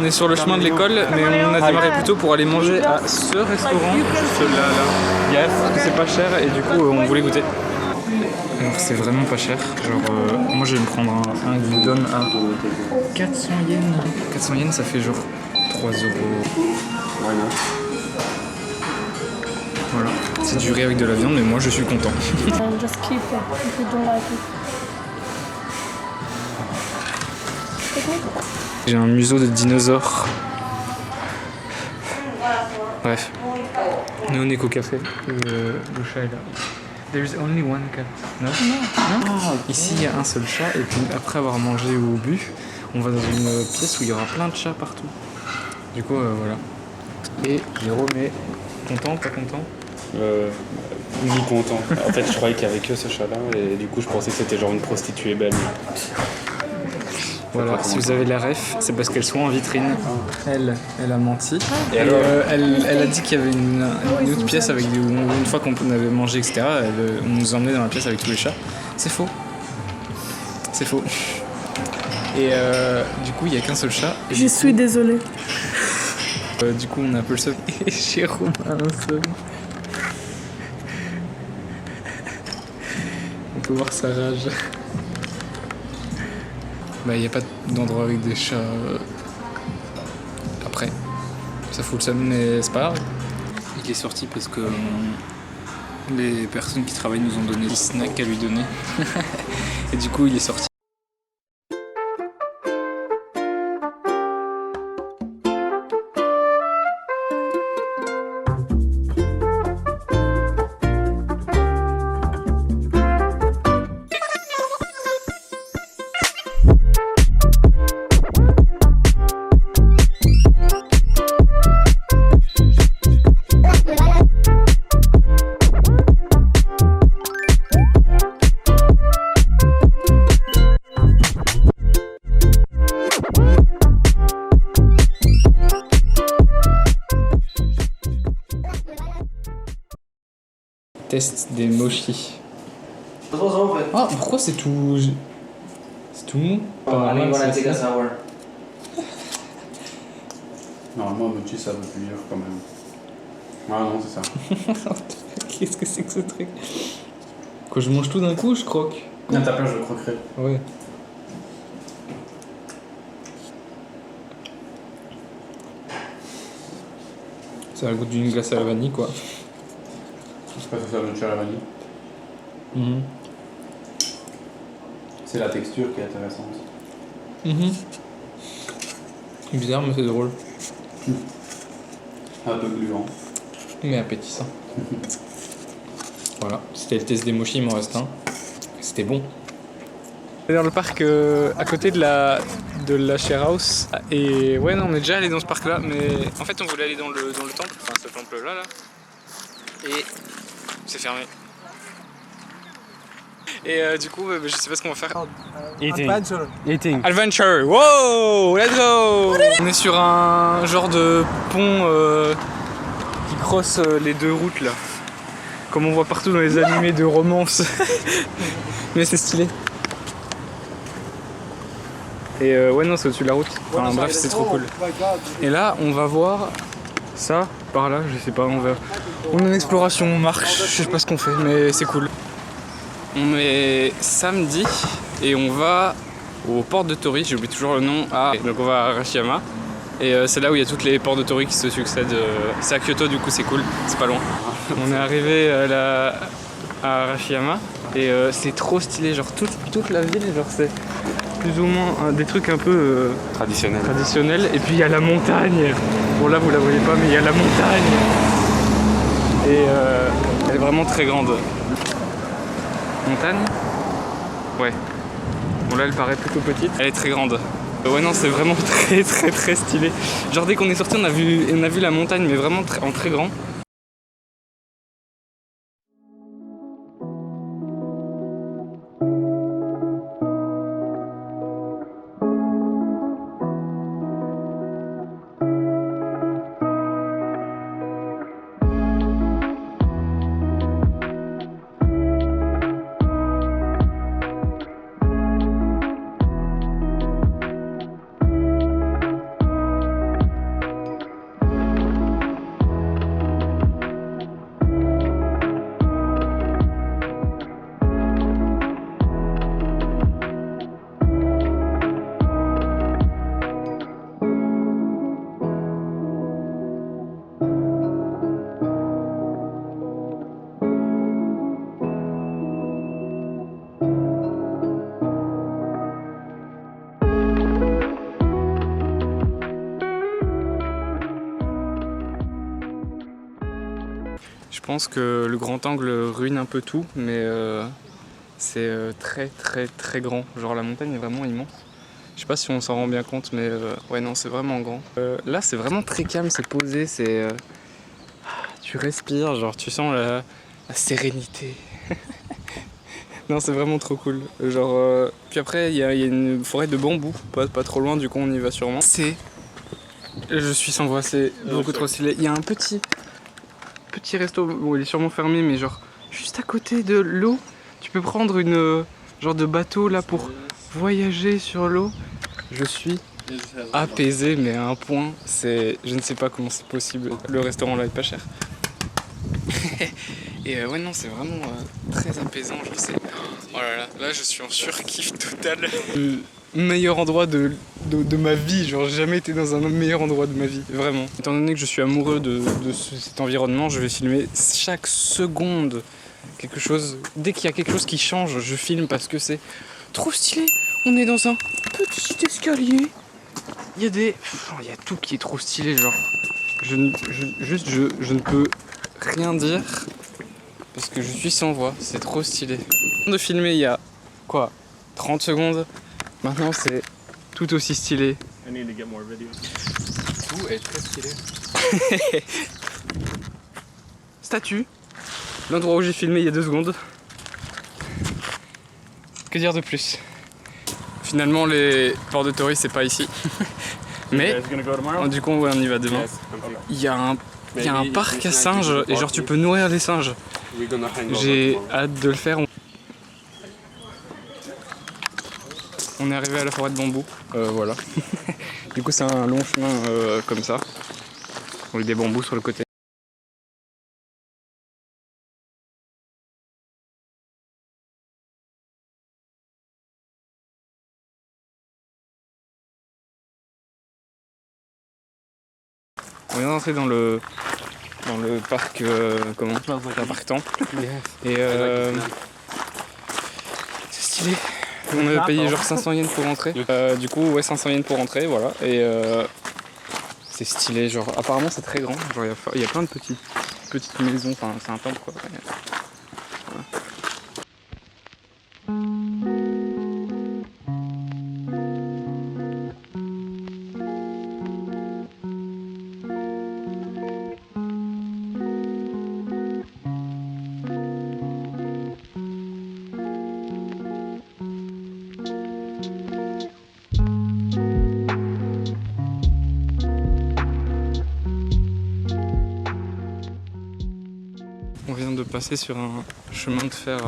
On est sur le chemin de l'école, mais on a démarré plutôt pour aller manger à ce restaurant, celui-là, là. Yes, parce que c'est pas cher et du coup on voulait goûter. Alors c'est vraiment pas cher. Genre moi je vais me prendre un gyudon à 400 yens. 400 yens ça fait genre 3 euros. Voilà, c'est du riz avec de la viande mais moi je suis content. Just keep it if you don't like it. J'ai un museau de dinosaure. Bref. Nous on est qu'au café. Le chat est là. There is only one cat. Non? Non. Ici il y a un seul chat et puis après avoir mangé ou bu, on va dans une pièce où il y aura plein de chats partout. Du coup voilà. Et Jérôme est content, pas content? Oui, content. En fait je croyais qu'il y avait que ce chat là et du coup je pensais que c'était genre une prostituée belle. Voilà, si vous avez la ref, c'est parce qu'elles sont en vitrine. Elle a menti. Et alors elle a dit qu'il y avait une autre pièce avec une fois qu'on avait mangé, etc. On nous emmenait dans la pièce avec tous les chats. C'est faux. C'est faux. Et du coup, il n'y a qu'un seul chat. Je suis désolée. Du coup, on a un peu le seum. Et Jérôme a un seum. On peut voir sa rage. Bah, il n'y a pas d'endroit avec des chats après. Ça fout le seum, mais c'est pas grave. Il est sorti parce que les personnes qui travaillent nous ont donné des snacks à lui donner. Et du coup, il est sorti. Test des mochis. Ah, pourquoi c'est tout... C'est tout mou? Normalement mochi ça veut plus dire quand même. Ah non c'est ça. Qu'est-ce que c'est que ce truc? Quand je mange tout d'un coup, je croque. Non t'as peur je le croquerai. Ouais. Ça a le goût d'une glace à la vanille quoi. Je sais pas si ça donne à la vanille. C'est la texture qui est intéressante. Bizarre mais c'est drôle. Un peu gluant. Mais appétissant. Voilà, c'était le test des mochis, il m'en reste un. C'était bon. On est dans le parc à côté de la share house. Et ouais, non, on est déjà allé dans ce parc là, mais en fait on voulait aller dans le temple, enfin ce temple là. Et c'est fermé. Et du coup, je sais pas ce qu'on va faire. Eating. Adventure. Wow, let's go. On est sur un genre de pont qui crosse les deux routes là. Comme on voit partout dans les animés de romance. Mais c'est stylé. Et ouais non, c'est au-dessus de la route. Enfin bref, c'est trop cool. Et là, on va voir ça par là, je sais pas, on est en exploration, on marche, je sais pas ce qu'on fait, mais c'est cool. On est samedi et on va aux portes de Tori, j'oublie toujours le nom. Donc on va à Arashiyama. Et c'est là où il y a toutes les portes de Tori qui se succèdent. C'est à Kyoto, du coup c'est cool, c'est pas loin. On est arrivé à Arashiyama et c'est trop stylé, genre toute la ville, genre c'est plus ou moins des trucs un peu traditionnels. Et puis il y a la montagne. Bon là vous la voyez pas mais il y a la montagne. Et elle est vraiment très grande. Montagne? Ouais. Bon là elle paraît plutôt petite. Elle est très grande. Ouais non c'est vraiment très stylé. Genre dès qu'on est sorti on a vu la montagne mais vraiment en très grand. Je pense que le grand angle ruine un peu tout, mais c'est très très très grand. Genre la montagne est vraiment immense. Je sais pas si on s'en rend bien compte, mais ouais non, c'est vraiment grand. Là, c'est vraiment très calme, c'est posé, c'est tu respires, genre tu sens la sérénité. Non, c'est vraiment trop cool. Genre, puis après, il y a une forêt de bambous, pas trop loin, du coup on y va sûrement. Je suis sans voix, c'est beaucoup trop stylé. Il y a un petit resto, bon il est sûrement fermé, mais genre juste à côté de l'eau, tu peux prendre une genre de bateau là pour voyager sur l'eau. Je suis apaisé, mais à un point, je ne sais pas comment c'est possible. Le restaurant là est pas cher. Et ouais non, c'est vraiment très apaisant, je sais. Oh là je suis en surkiff total. Le meilleur endroit de ma vie, genre j'ai jamais été dans un meilleur endroit de ma vie, vraiment. Étant donné que je suis amoureux de cet environnement, je vais filmer chaque seconde quelque chose. Dès qu'il y a quelque chose qui change, je filme parce que c'est trop stylé. On est dans un petit escalier. Il y a tout qui est trop stylé, genre. Je ne peux rien dire parce que je suis sans voix, c'est trop stylé. De filmer il y a quoi 30 secondes. Maintenant c'est tout aussi stylé. Tout est très stylé. Statue. L'endroit où j'ai filmé il y a 2 secondes. Que dire de plus? Finalement les ports de touristes c'est pas ici. Mais du coup ouais, on y va demain. Il y a un parc à singes et genre tu peux nourrir les singes. J'ai hâte de le faire. On est arrivé à la forêt de bambou, voilà. Du coup c'est un long chemin comme ça, avec des bambous sur le côté. On vient d'entrer dans le parc, comment? Un parc temple. Et c'est stylé. On avait payé genre 500 yens pour rentrer. Du coup, ouais, 500 yens pour rentrer, voilà. Et c'est stylé, genre apparemment c'est très grand. Genre il y a plein de petites maisons, enfin c'est un temple quoi. Voilà. On vient de passer sur un chemin de fer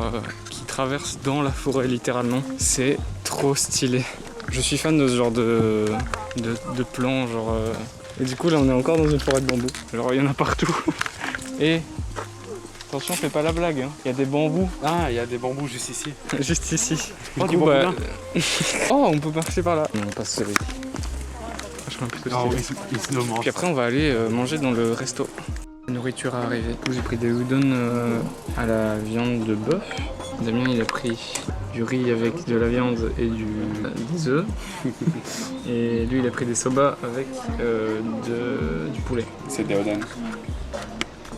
qui traverse dans la forêt littéralement. C'est trop stylé. Je suis fan de ce genre de plan, genre. Et du coup là on est encore dans une forêt de bambous. Genre il y en a partout. Et attention, fais pas la blague, hein. Il y a des bambous. Ah, il y a des bambous juste ici. Juste ici. Oh, Du coup, oh, on peut marcher par là. On passe celui. Puis après on va aller manger dans le resto. La nourriture a arrivé. J'ai pris des udon à la viande de bœuf. Damien il a pris du riz avec de la viande et des œufs. Et lui il a pris des soba avec du poulet. C'est des oden.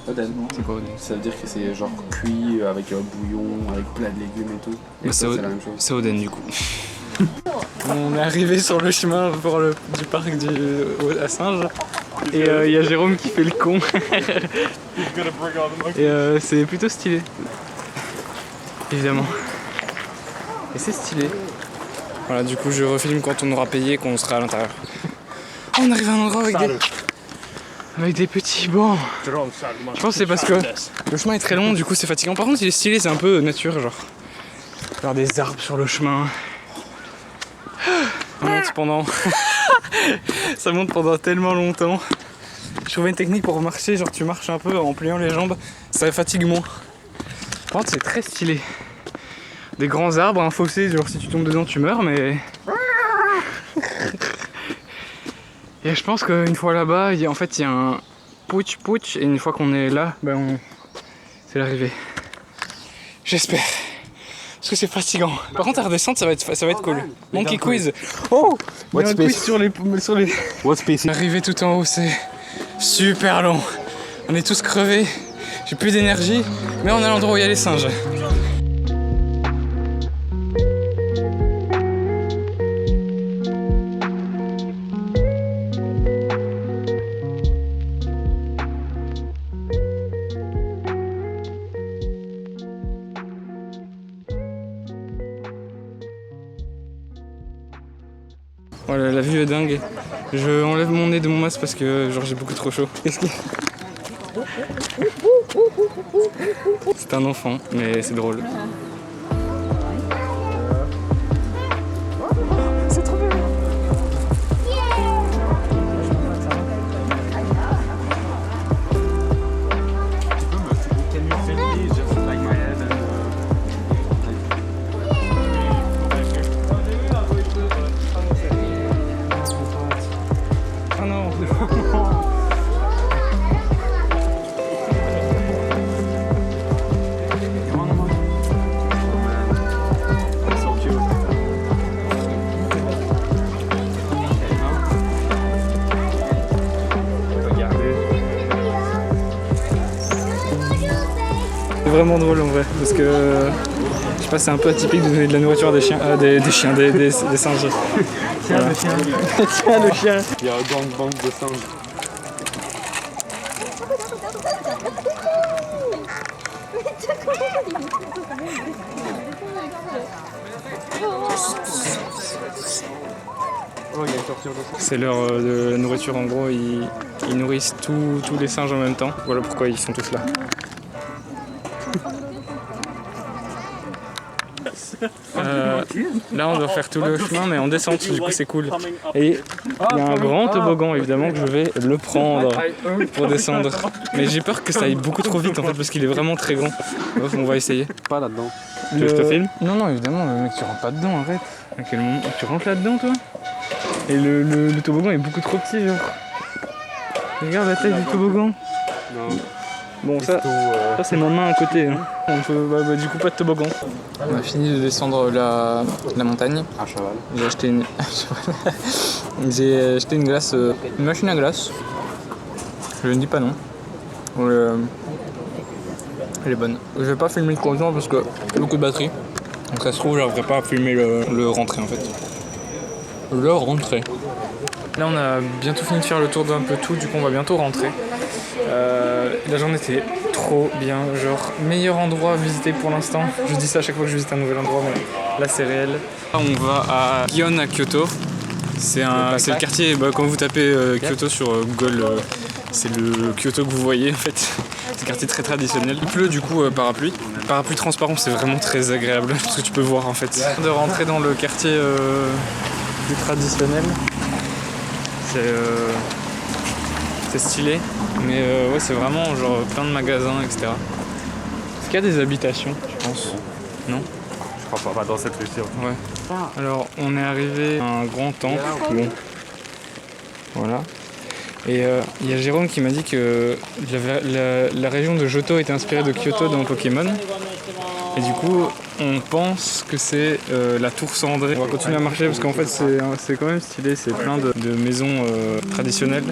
Oden. C'est quoi oden? Ça veut dire que c'est genre cuit avec un bouillon, avec plein de légumes et tout. Et c'est la même chose. C'est oden du coup. On est arrivé sur le chemin du parc à singes. Et il y a Jérôme qui fait le con. Et c'est plutôt stylé. Évidemment. Et c'est stylé. Voilà, du coup je refilme quand on aura payé, qu'on sera à l'intérieur. Oh, on arrive à un endroit avec des petits bancs. Je pense que c'est parce que le chemin est très long, du coup c'est fatigant. Par contre il est stylé, c'est un peu nature genre. Faire des arbres sur le chemin. Ça monte pendant tellement longtemps. Je trouvais une technique pour marcher, genre tu marches un peu en pliant les jambes, ça fatigue moins. Par contre c'est très stylé. Des grands arbres, un fossé, genre si tu tombes dedans tu meurs, mais... Et je pense qu'une fois là-bas, en fait il y a un pouch, et une fois qu'on est là, c'est l'arrivée. J'espère. Parce que c'est fatigant. Par contre à redescendre ça va être cool. Monkey quiz. Oh, il y a un quiz sur les... What space? Arriver tout en haut c'est super long. On est tous crevés. j'ai plus d'énergie, mais on est à l'endroit où il y a les singes. Voilà, la vue est dingue. Je enlève mon nez de mon masque parce que genre j'ai beaucoup trop chaud. Qu'est-ce qu'il... C'est un enfant, mais c'est drôle. C'est trop bien. Ah non. C'est vraiment drôle en vrai, parce que je sais pas, c'est un peu atypique de donner de la nourriture à des chiens, des chiens, des singes. Tiens le chien. Tiens le chien. Il y a un gang de singes. C'est l'heure de la nourriture, en gros, ils nourrissent tous les singes en même temps. Voilà pourquoi ils sont tous là. Là on doit faire tout le chemin mais en descente, du coup c'est cool. Et il y a un grand toboggan évidemment que je vais le prendre pour descendre. Mais j'ai peur que ça aille beaucoup trop vite en fait parce qu'il est vraiment très grand. Bref, on va essayer. Pas là-dedans. Tu veux que je te filme? Non non évidemment mec, tu rentres pas dedans, arrête. À quel moment tu rentres là-dedans toi? Et le toboggan est beaucoup trop petit genre. Regarde la taille du toboggan. Non. Bon ça c'est ma main à côté. Hein. On peut, du coup pas de toboggan. On a fini de descendre la montagne. Un cheval. J'ai acheté une... J'ai acheté une glace, une machine à glace. Je ne dis pas non. Elle est bonne. Je vais pas filmer le conduisant parce que beaucoup de batterie. Donc ça se trouve j'arriverai pas à filmer le rentrée en fait. Le rentrée. Là on a bientôt fini de faire le tour d'un peu tout, du coup on va bientôt rentrer. La journée était trop bien, genre meilleur endroit à visiter pour l'instant. Je dis ça à chaque fois que je visite un nouvel endroit, mais là c'est réel. Là, on va à Gion à Kyoto. C'est le quartier, quand vous tapez Kyoto sur Google, c'est le Kyoto que vous voyez en fait. C'est un quartier très traditionnel. Il pleut du coup parapluie. Parapluie transparent, c'est vraiment très agréable parce que tu peux voir en fait. De rentrer dans le quartier plus traditionnel. C'est stylé, mais ouais, c'est vraiment genre plein de magasins, etc. Est-ce qu'il y a des habitations, je pense? Non? Je crois pas dans cette rue. Ouais. Alors, on est arrivé à un grand temple. Bon. Voilà. Et il y a Jérôme qui m'a dit que la région de Johto était inspirée de Kyoto dans Pokémon. Et du coup, on pense que c'est la tour cendrée. On va continuer à marcher parce qu'en fait, c'est quand même stylé. C'est plein de maisons traditionnelles.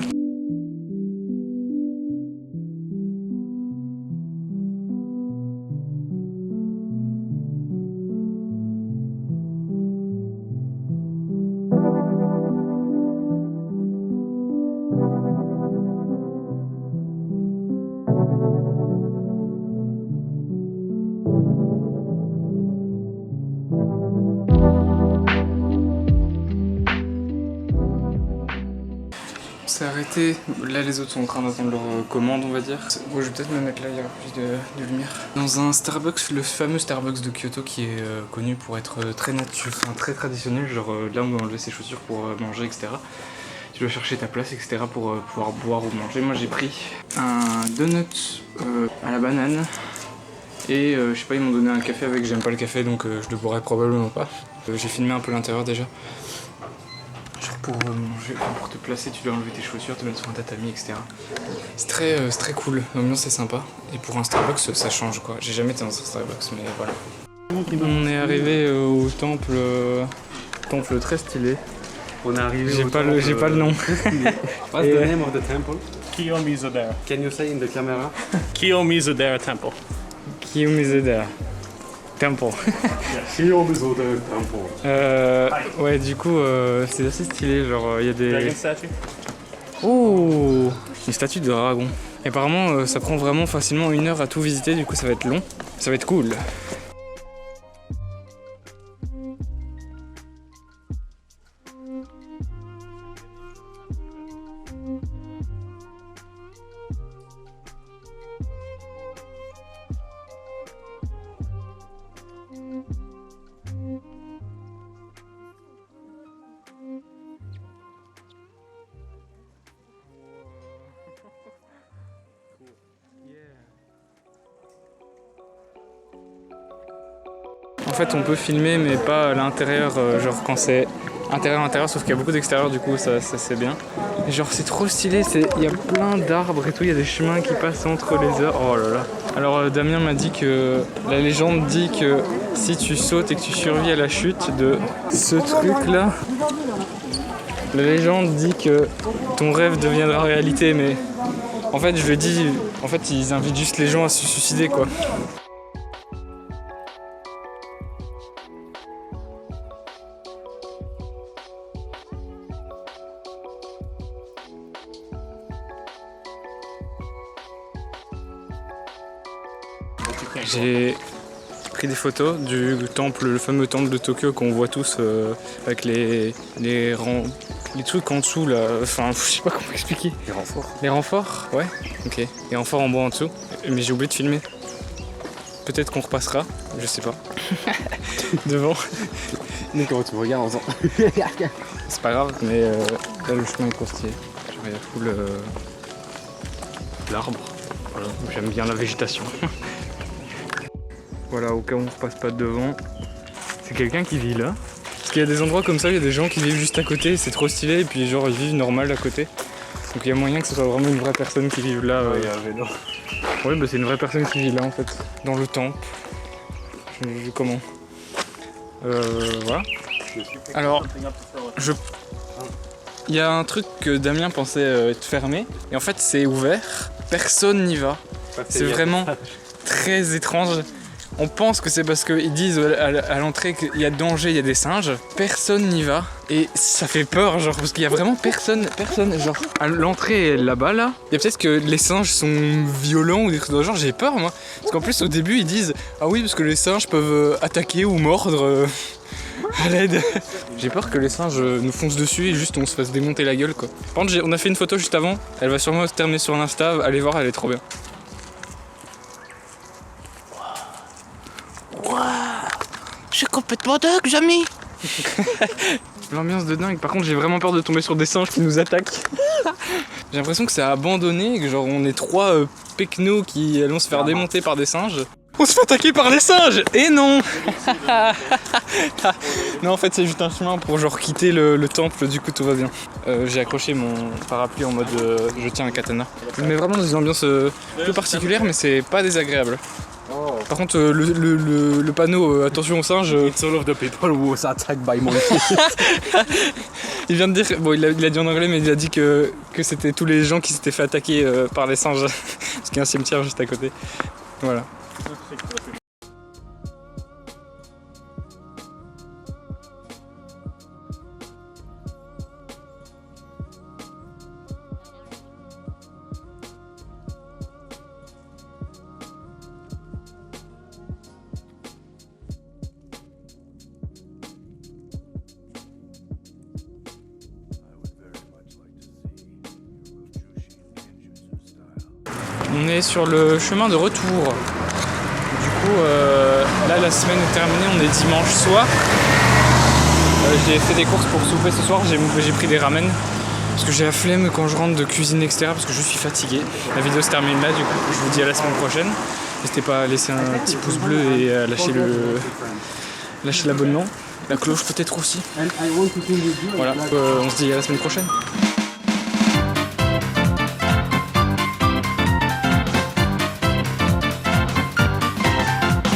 C'est arrêté, là les autres sont en train d'attendre leur commande on va dire. Bon, je vais peut-être me mettre là, il y aura plus de lumière. Dans un Starbucks, le fameux Starbucks de Kyoto qui est connu pour être très très traditionnel, genre là on va enlever ses chaussures pour manger etc. Tu dois chercher ta place etc. pour pouvoir boire ou manger. Moi j'ai pris un donut à la banane et je sais pas, ils m'ont donné un café avec, j'aime pas le café donc je le boirai probablement pas. J'ai filmé un peu l'intérieur déjà. Pour manger, pour te placer, tu dois enlever tes chaussures, te mettre sur un tatami, etc. C'est très cool, l'ambiance est sympa. Et pour un Starbucks, ça change quoi. J'ai jamais été dans un Starbucks, mais voilà. On est arrivé au temple très stylé. On est arrivé. J'ai pas le nom. What's the name of the temple? Kiyomizu-dera. Can you say in the camera? Kiyomizu-dera Temple. Kiyomizu-dera Temple. Kiyomizu-dera Temple. Ouais, du coup, c'est assez stylé. Genre, il y a des. Dragon statue. Oh, une statue de dragon. Et apparemment, ça prend vraiment facilement 1 heure à tout visiter. Du coup, ça va être long. Ça va être cool. En fait, on peut filmer, mais pas à l'intérieur, genre quand c'est intérieur, sauf qu'il y a beaucoup d'extérieur, du coup, ça c'est bien. Et genre, c'est trop stylé, il y a plein d'arbres et tout, il y a des chemins qui passent entre les arbres. Oh là là. Alors, Damien m'a dit que la légende dit que si tu sautes et que tu survis à la chute de ce truc-là, la légende dit que ton rêve deviendra réalité, mais en fait, je lui ai dit, en fait, ils invitent juste les gens à se suicider, quoi. J'ai pris des photos du temple, le fameux temple de Tokyo qu'on voit tous avec les trucs en dessous là, enfin je sais pas comment expliquer. Les renforts. Les renforts, ouais, ok. Les renforts en bois en dessous, mais j'ai oublié de filmer. Peut-être qu'on repassera, je sais pas. Devant. Mais quand tu me regardes en faisant. C'est pas grave, mais là le chemin est courtier. Genre il y a full l'arbre. Voilà, j'aime bien la végétation. Voilà, au cas où on ne passe pas devant, c'est quelqu'un qui vit là. Parce qu'il y a des endroits comme ça, il y a des gens qui vivent juste à côté, c'est trop stylé, et puis genre ils vivent normal à côté. Donc il y a moyen que ce soit vraiment une vraie personne qui vive là. Ouais, il y a un vélo. Ouais, bah c'est une vraie personne qui vit là en fait, dans le temple. Comment voilà. Alors, il y a un truc que Damien pensait être fermé, et en fait c'est ouvert, personne n'y va. C'est vraiment très étrange. On pense que c'est parce qu'ils disent à l'entrée qu'il y a danger, il y a des singes. Personne n'y va et ça fait peur, genre, parce qu'il y a vraiment personne, genre, à l'entrée là-bas, là, il y a peut-être que les singes sont violents ou des trucs de genre, j'ai peur, moi. Parce qu'en plus, au début, ils disent, ah oui, parce que les singes peuvent attaquer ou mordre à l'aide. J'ai peur que les singes nous foncent dessus et juste on se fasse démonter la gueule, quoi. Par contre, on a fait une photo juste avant, elle va sûrement se terminer sur l'Insta, allez voir, elle est trop bien. Je suis complètement dingue, Jamy. L'ambiance de dingue. Par contre, j'ai vraiment peur de tomber sur des singes qui nous attaquent. J'ai l'impression que c'est abandonné, que genre on est 3 pecnos qui allons se faire démonter par des singes. On se fait attaquer par les singes. Et non. Non, en fait c'est juste un chemin pour genre quitter le temple, du coup tout va bien. J'ai accroché mon parapluie en mode je tiens un katana. Mais vraiment dans une ambiance peu particulière, mais c'est pas désagréable. Par contre, le panneau attention aux singes. It's all of the people who was attacked by monkeys. Il vient de dire, bon il a dit en anglais, mais il a dit que c'était tous les gens qui s'étaient fait attaquer par les singes. Parce qu'il y a un cimetière juste à côté. Voilà. On est sur le chemin de retour. Du coup, là la semaine est terminée, on est dimanche soir. J'ai fait des courses pour souper ce soir, j'ai pris des ramen. Parce que j'ai la flemme quand je rentre de cuisine extérieure parce que je suis fatigué. La vidéo se termine là, du coup je vous dis à la semaine prochaine. N'hésitez pas à laisser un petit pouce bleu et à lâcher l'abonnement. La cloche peut-être aussi. Voilà, on se dit à la semaine prochaine.